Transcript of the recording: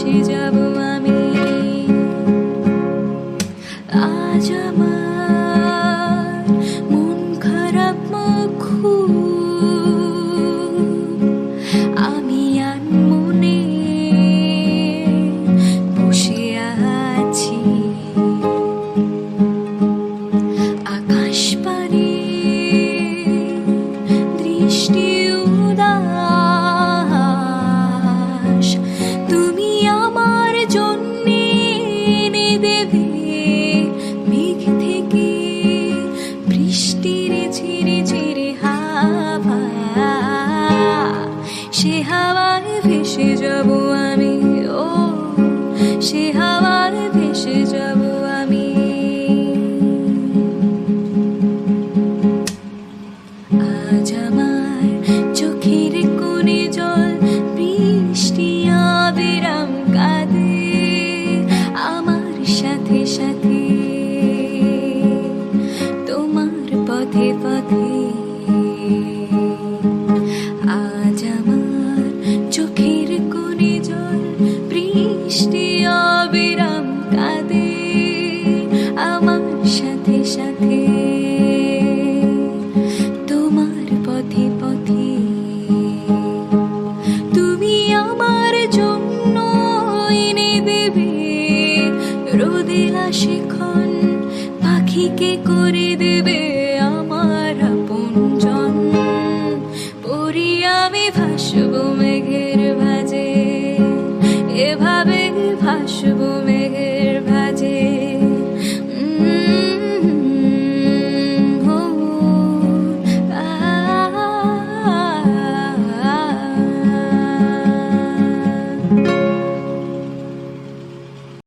ভেসে যাব আমি। আজ আমার মন খারাপ খুব, আমি আনমনে বসে আছি। আকাশ পানে দৃষ্টি উদাস, তুমি আমার জন্যে এনে দেবে মেঘ থেকে বৃষ্টির ঝিরে ঝিরে হাওয়া। সে হাওয়ায় ভেসে যাব আমি, ও সে হাওয়ায় ভেসে যাব আমি। আজ আমার চোখের কোণে জল বৃষ্টি অবিরাম কাঁদে আমার সাথে সাথে, তোমার পথে পথে। আজ আমার চোখের কোণে জল বৃষ্টি অবিরাম কাঁদে আমার সাথে সাথে, তোমার পথে পথে। তুমি আমার জন্য এনে দেবে রোদেলা শিখন, পাখিকে করে